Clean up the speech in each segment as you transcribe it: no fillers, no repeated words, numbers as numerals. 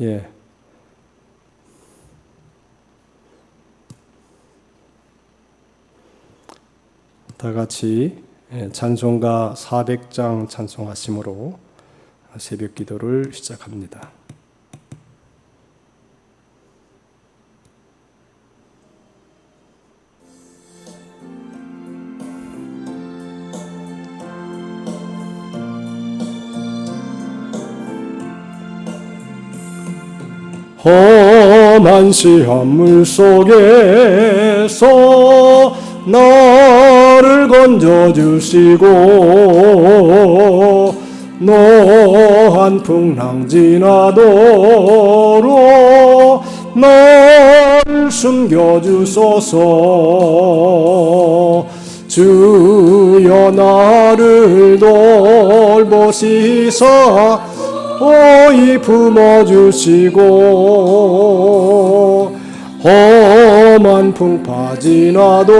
예. 다 같이 찬송가 400장 찬송하심으로 새벽 기도를 시작합니다. 험한 시험물 속에서 나를 건져주시고 노한 풍랑 지나도록 나를 숨겨주소서. 주여 나를 돌보시사 오이 품어주시고 험한 풍파 지나도록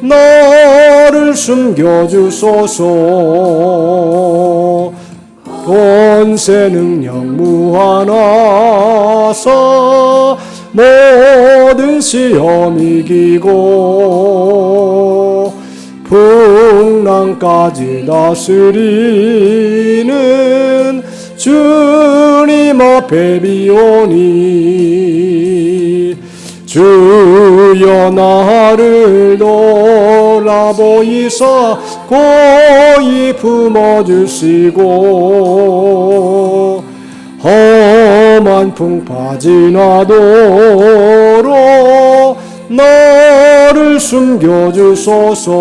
나를 숨겨주소서. 권세 능력 무한하사 모든 시험 이기고 풍랑까지 다스리는 주님 앞에 비오니 주여 나를 돌아보이사 고이 품어주시고 험한 풍파 지나도록 나를 숨겨주소서.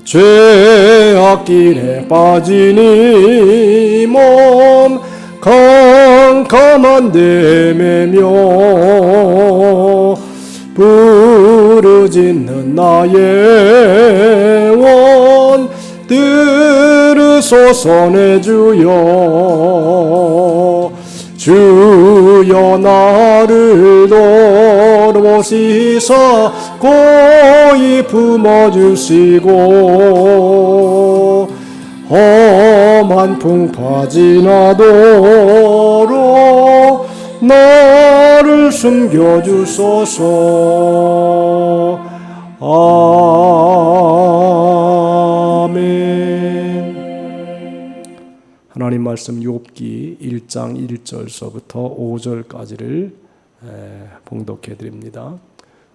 죄악길에 빠진 이 몸 캄캄한 데 매며 부르짖는 나의 원 들으소서 내 주여. 주여 나를 돌보시사 고이 품어주시고 험한 풍파 지나도록 나를 숨겨주소서. 아멘. 하나님 말씀 욥기 1장 1절서부터 5절까지를 봉독해 드립니다.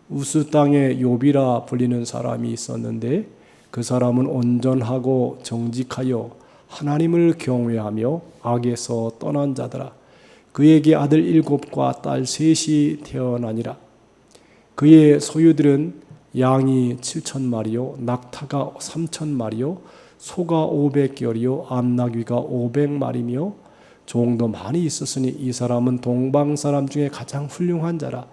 우스 땅에 욥이라 불리는 사람이 있었는데 그 사람은 온전하고 정직하여 하나님을 경외하며 악에서 떠난 자더라. 그에게 아들 7과 딸 3이 태어나니라. 그의 소유들은 양이 7,000마리요 낙타가 3,000마리요 소가 500결이요 암나귀가 500마리며 종도 많이 있었으니 이 사람은 동방 사람 중에 가장 훌륭한 자라.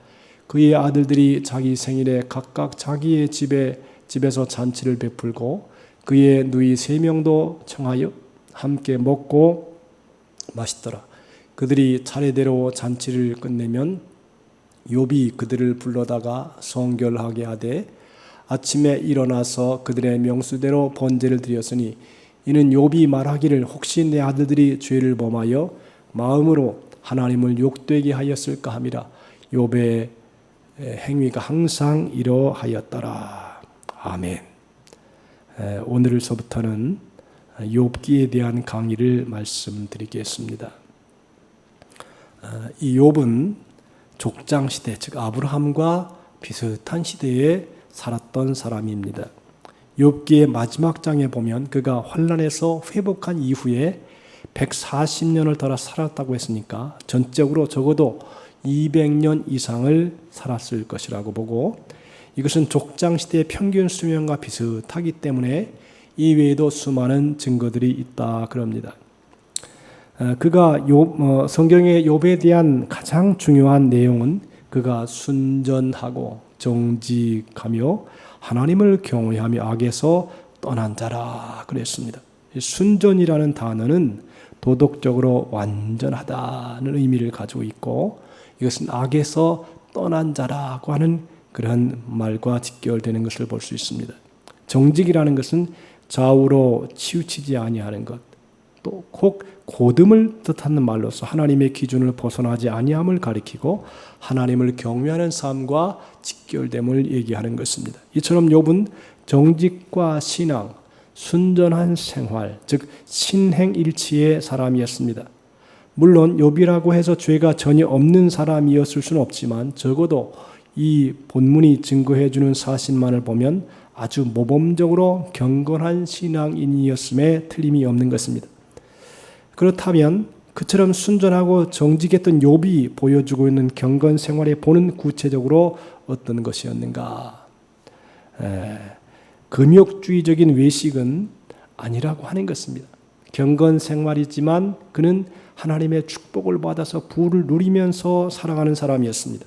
그의 아들들이 자기 생일에 각각 자기의 집에서 잔치를 베풀고 그의 누이 3명도 청하여 함께 먹고 마시더라. 그들이 차례대로 잔치를 끝내면 욥이 그들을 불러다가 성결하게 하되 아침에 일어나서 그들의 명수대로 번제를 드렸으니 이는 욥이 말하기를 혹시 내 아들들이 죄를 범하여 마음으로 하나님을 욕되게 하였을까 함이라. 욥의 행위가 항상 이러하였더라. 아멘. 오늘서부터는 욥기에 대한 강의를 말씀드리겠습니다. 이 욥은 족장 시대, 즉 아브라함과 비슷한 시대에 살았던 사람입니다. 욥기의 마지막 장에 보면 그가 환난에서 회복한 이후에 140년을 더 살았다고 했으니까 전적으로 적어도 200년 이상을 살았을 것이라고 보고, 이것은 족장 시대의 평균 수명과 비슷하기 때문에 이외에도 수많은 증거들이 있다 그럽니다. 그가 성경의 욥에 대한 가장 중요한 내용은 그가 순전하고 정직하며 하나님을 경외하며 악에서 떠난 자라 그랬습니다. 순전이라는 단어는 도덕적으로 완전하다는 의미를 가지고 있고, 이것은 악에서 떠난 자라고 하는 그런 말과 직결되는 것을 볼 수 있습니다. 정직이라는 것은 좌우로 치우치지 아니하는 것, 또 꼭 고듬을 뜻하는 말로서 하나님의 기준을 벗어나지 아니함을 가리키고 하나님을 경외하는 삶과 직결됨을 얘기하는 것입니다. 이처럼 욥은 정직과 신앙, 순전한 생활, 즉 신행일치의 사람이었습니다. 물론 욥이라고 해서 죄가 전혀 없는 사람이었을 수는 없지만 적어도 이 본문이 증거해 주는 사실만을 보면 아주 모범적으로 경건한 신앙인이었음에 틀림이 없는 것입니다. 그렇다면 그처럼 순전하고 정직했던 욥이 보여주고 있는 경건 생활의 본은 구체적으로 어떤 것이었는가? 금욕주의적인 외식은 아니라고 하는 것입니다. 경건 생활이지만 그는 하나님의 축복을 받아서 부를 누리면서 살아가는 사람이었습니다.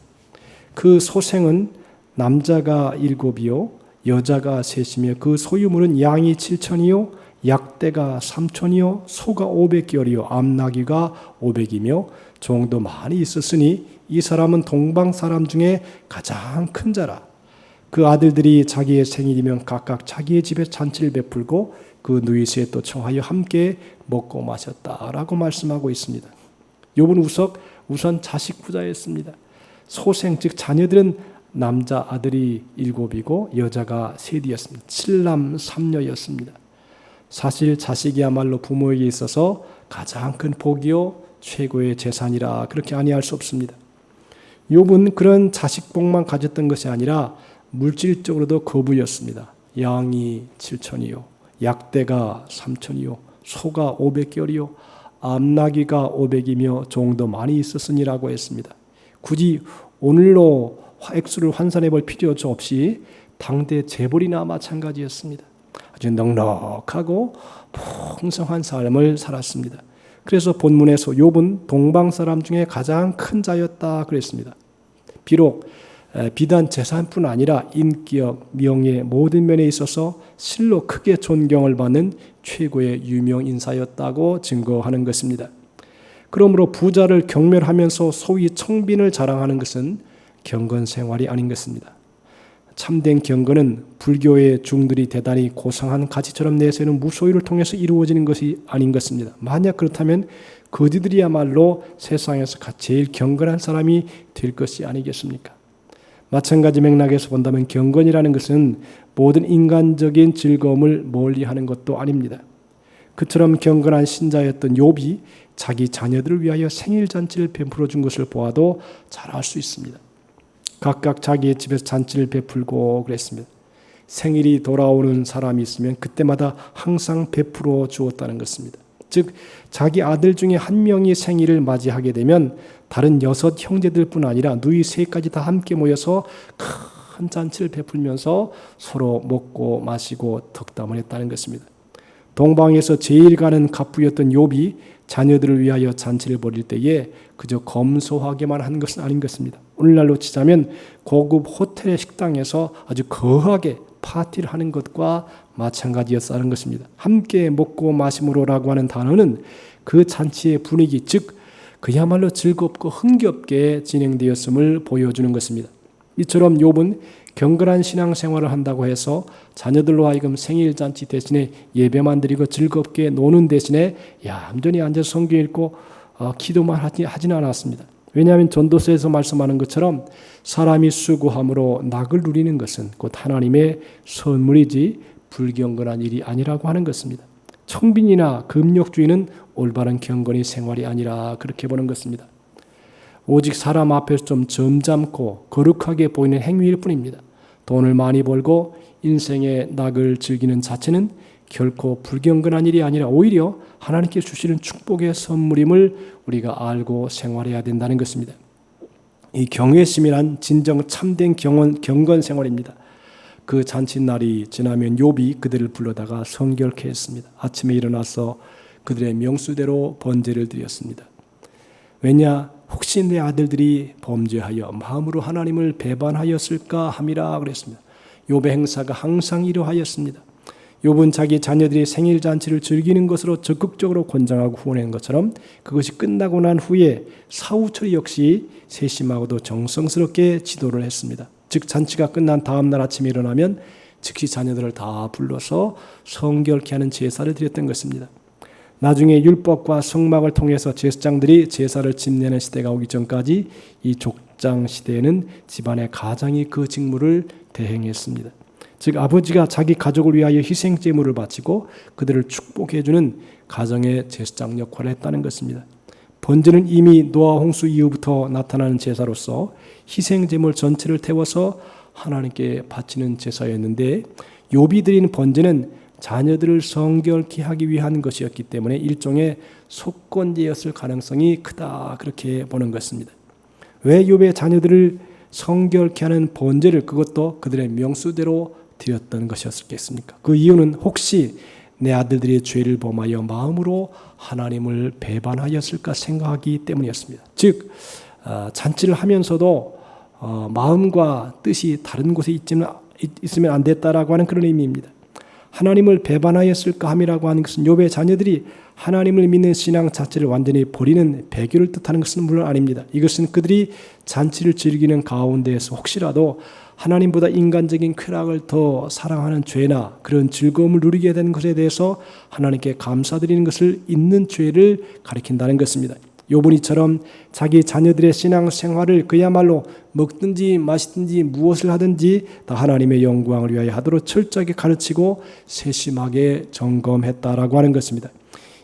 그 소생은 남자가 7이요 여자가 3이며 그 소유물은 양이 7천이요 약대가 3천이요 소가 500개월이요 암나귀가 500이며 종도 많이 있었으니 이 사람은 동방 사람 중에 가장 큰 자라. 그 아들들이 자기의 생일이면 각각 자기의 집에 잔치를 베풀고 그 누이스에 또 청하여 함께 먹고 마셨다라고 말씀하고 있습니다. 욥은 우선 자식 부자였습니다. 소생 즉 자녀들은 남자 아들이 7이고 여자가 3이었습니다. 7남 3녀였습니다. 사실 자식이야말로 부모에게 있어서 가장 큰 복이요 최고의 재산이라 그렇게 아니할 수 없습니다. 욥은 그런 자식복만 가졌던 것이 아니라 물질적으로도 거부였습니다. 양이 7천이요 약대가 3천이요 소가 500개월이요 암나귀가 500이며 종도 많이 있었으니라고 했습니다. 굳이 오늘로 액수를 환산해 볼 필요 없이 당대 재벌이나 마찬가지였습니다. 아주 넉넉하고 풍성한 삶을 살았습니다. 그래서 본문에서 욥은 동방 사람 중에 가장 큰 자였다 그랬습니다. 비록 비단 재산뿐 아니라 인격, 명예 모든 면에 있어서 실로 크게 존경을 받는 최고의 유명 인사였다고 증거하는 것입니다. 그러므로 부자를 경멸하면서 소위 청빈을 자랑하는 것은 경건 생활이 아닌 것입니다. 참된 경건은 불교의 중들이 대단히 고상한 가치처럼 내세우는 무소유를 통해서 이루어지는 것이 아닌 것입니다. 만약 그렇다면 그들이야말로 세상에서 제일 경건한 사람이 될 것이 아니겠습니까? 마찬가지 맥락에서 본다면 경건이라는 것은 모든 인간적인 즐거움을 멀리하는 것도 아닙니다. 그처럼 경건한 신자였던 욥이 자기 자녀들을 위하여 생일잔치를 베풀어 준 것을 보아도 잘 알 수 있습니다. 각각 자기의 집에서 잔치를 베풀고 그랬습니다. 생일이 돌아오는 사람이 있으면 그때마다 항상 베풀어 주었다는 것입니다. 즉 자기 아들 중에 한 명이 생일을 맞이하게 되면 다른 6 형제들뿐 아니라 누이 3까지 다 함께 모여서 큰 잔치를 베풀면서 서로 먹고 마시고 덕담을 했다는 것입니다. 동방에서 제일 가는 갑부였던 욥이 자녀들을 위하여 잔치를 벌일 때에 그저 검소하게만 한 것은 아닌 것입니다. 오늘날로 치자면 고급 호텔의 식당에서 아주 거하게 파티를 하는 것과 마찬가지였다는 것입니다. 함께 먹고 마심으로라고 하는 단어는 그 잔치의 분위기, 즉 그야말로 즐겁고 흥겹게 진행되었음을 보여주는 것입니다. 이처럼 욥은 경건한 신앙생활을 한다고 해서 자녀들로 하여금 생일잔치 대신에 예배만 드리고 즐겁게 노는 대신에 얌전히 앉아서 성경 읽고 기도만 하지는 않았습니다. 왜냐하면 전도서에서 말씀하는 것처럼 사람이 수고함으로 낙을 누리는 것은 곧 하나님의 선물이지 불경건한 일이 아니라고 하는 것입니다. 청빈이나 금욕주의는 올바른 경건의 생활이 아니라 그렇게 보는 것입니다. 오직 사람 앞에서 좀 점잖고 거룩하게 보이는 행위일 뿐입니다. 돈을 많이 벌고 인생의 낙을 즐기는 자체는 결코 불경건한 일이 아니라 오히려 하나님께 주시는 축복의 선물임을 우리가 알고 생활해야 된다는 것입니다. 이 경외심이란 진정 참된 경건 생활입니다. 그 잔칫날이 지나면 욥이 그들을 불러다가 성결케 했습니다. 아침에 일어나서 그들의 명수대로 번제를 드렸습니다. 왜냐? 혹시 내 아들들이 범죄하여 마음으로 하나님을 배반하였을까 함이라 그랬습니다. 욥의 행사가 항상 이러하였습니다. 욥은 자기 자녀들이 생일 잔치를 즐기는 것으로 적극적으로 권장하고 후원한 것처럼 그것이 끝나고 난 후에 사후처리 역시 세심하고도 정성스럽게 지도를 했습니다. 즉 잔치가 끝난 다음 날 아침에 일어나면 즉시 자녀들을 다 불러서 성결케 하는 제사를 드렸던 것입니다. 나중에 율법과 성막을 통해서 제사장들이 제사를 지내는 시대가 오기 전까지 이 족장 시대에는 집안의 가장이 그 직무를 대행했습니다. 즉 아버지가 자기 가족을 위하여 희생 제물을 바치고 그들을 축복해 주는 가정의 제사장 역할을 했다는 것입니다. 번제는 이미 노아 홍수 이후부터 나타나는 제사로서 희생 제물 전체를 태워서 하나님께 바치는 제사였는데 욥이 드린 번제는 자녀들을 성결케 하기 위한 것이었기 때문에 일종의 속건제였을 가능성이 크다 그렇게 보는 것입니다. 왜 욥의 자녀들을 성결케 하는 번제를 그것도 그들의 명수대로 드렸던 것이었겠습니까? 그 이유는 혹시 내 아들들이 죄를 범하여 마음으로 하나님을 배반하였을까 생각하기 때문이었습니다. 즉 잔치를 하면서도 마음과 뜻이 다른 곳에 있으면 안 됐다라고 하는 그런 의미입니다. 하나님을 배반하였을까 함이라고 하는 것은 욥의 자녀들이 하나님을 믿는 신앙 자체를 완전히 버리는 배교를 뜻하는 것은 물론 아닙니다. 이것은 그들이 잔치를 즐기는 가운데에서 혹시라도 하나님보다 인간적인 쾌락을 더 사랑하는 죄나 그런 즐거움을 누리게 된 것에 대해서 하나님께 감사드리는 것을 잊는 죄를 가리킨다는 것입니다. 욥은 이처럼 자기 자녀들의 신앙 생활을 그야말로 먹든지 마시든지 무엇을 하든지 다 하나님의 영광을 위하여 하도록 철저하게 가르치고 세심하게 점검했다라고 하는 것입니다.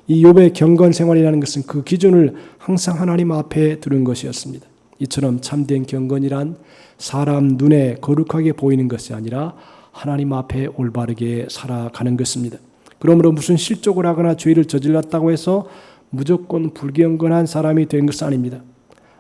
이 욥의 경건 생활이라는 것은 그 기준을 항상 하나님 앞에 두는 것이었습니다. 이처럼 참된 경건이란 사람 눈에 거룩하게 보이는 것이 아니라 하나님 앞에 올바르게 살아가는 것입니다. 그러므로 무슨 실족을 하거나 죄를 저질렀다고 해서 무조건 불경건한 사람이 된 것은 아닙니다.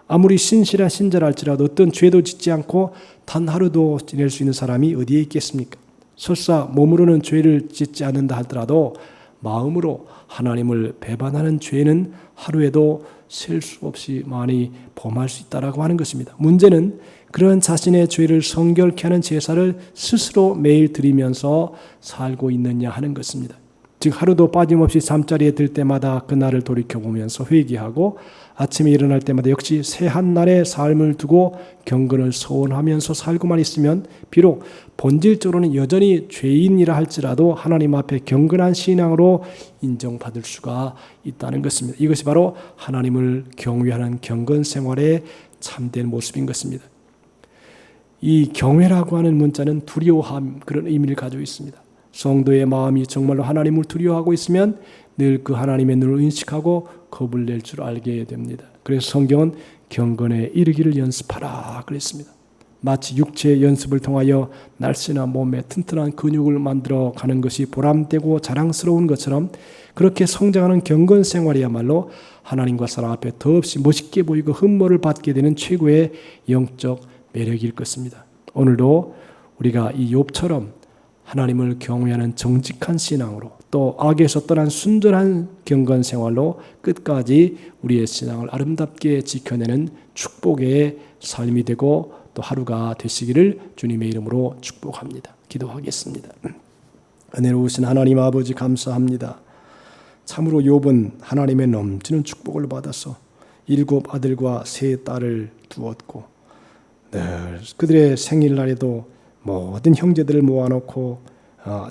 아무리 신실한 신자랄지라도 어떤 죄도 짓지 않고 단 하루도 지낼 수 있는 사람이 어디에 있겠습니까? 설사 몸으로는 죄를 짓지 않는다 하더라도 마음으로 하나님을 배반하는 죄는 하루에도 셀 수 없이 많이 범할 수 있다라고 하는 것입니다. 문제는 그런 자신의 죄를 성결케 하는 제사를 스스로 매일 드리면서 살고 있느냐 하는 것입니다. 즉 하루도 빠짐없이 잠자리에 들 때마다 그날을 돌이켜보면서 회개하고 아침에 일어날 때마다 역시 새 한 날의 삶을 두고 경건을 소원하면서 살고만 있으면 비록 본질적으로는 여전히 죄인이라 할지라도 하나님 앞에 경건한 신앙으로 인정받을 수가 있다는 것입니다. 이것이 바로 하나님을 경외하는 경건 생활의 참된 모습인 것입니다. 이 경외라고 하는 문자는 두려워함 그런 의미를 가지고 있습니다. 성도의 마음이 정말로 하나님을 두려워하고 있으면 늘 그 하나님의 눈을 인식하고 겁을 낼 줄 알게 됩니다. 그래서 성경은 경건에 이르기를 연습하라 그랬습니다. 마치 육체의 연습을 통하여 날씬한 몸에 튼튼한 근육을 만들어 가는 것이 보람되고 자랑스러운 것처럼 그렇게 성장하는 경건 생활이야말로 하나님과 사람 앞에 더없이 멋있게 보이고 흠모를 받게 되는 최고의 영적 매력일 것입니다. 오늘도 우리가 이 욥처럼 하나님을 경외하는 정직한 신앙으로 또 악에서 떠난 순전한 경건 생활로 끝까지 우리의 신앙을 아름답게 지켜내는 축복의 삶이 되고 또 하루가 되시기를 주님의 이름으로 축복합니다. 기도하겠습니다. 은혜로우신 하나님 아버지 감사합니다. 참으로 욥은 하나님의 넘치는 축복을 받아서 7 아들과 3 딸을 두었고 늘 그들의 생일날에도 모든 형제들을 모아놓고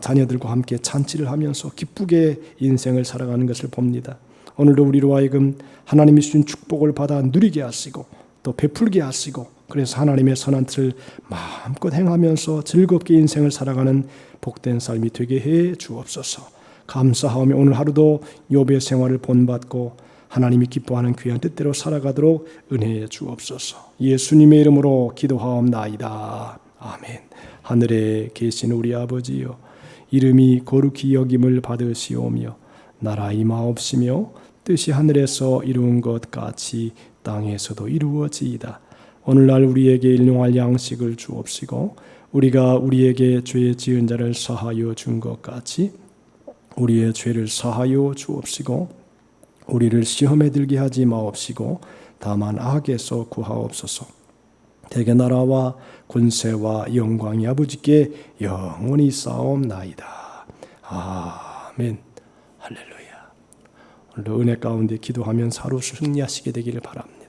자녀들과 함께 잔치를 하면서 기쁘게 인생을 살아가는 것을 봅니다. 오늘도 우리로 하여금 하나님이 주신 축복을 받아 누리게 하시고 또 베풀게 하시고 그래서 하나님의 선한 뜻을 마음껏 행하면서 즐겁게 인생을 살아가는 복된 삶이 되게 해 주옵소서. 감사하며 오늘 하루도 욥의 생활을 본받고 하나님이 기뻐하는 귀한 뜻대로 살아가도록 은혜해 주옵소서. 예수님의 이름으로 기도하옵나이다. 아멘. 하늘에 계신 우리 아버지여, 이름이 거룩히 여김을 받으시오며 나라 임하옵시며 뜻이 하늘에서 이루은 것 같이 땅에서도 이루어지이다. 오늘날 우리에게 일용할 양식을 주옵시고 우리가 우리에게 죄 지은 자를 사하여 준 것 같이 우리의 죄를 사하여 주옵시고 우리를 시험에 들게 하지 마옵시고 다만 악에서 구하옵소서. 대개 나라와 권세와 영광이 아버지께 영원히 쌓옵나이다. 아멘. 할렐루야. 오늘도 은혜 가운데 기도하면서 하루 승리하시게 되기를 바랍니다.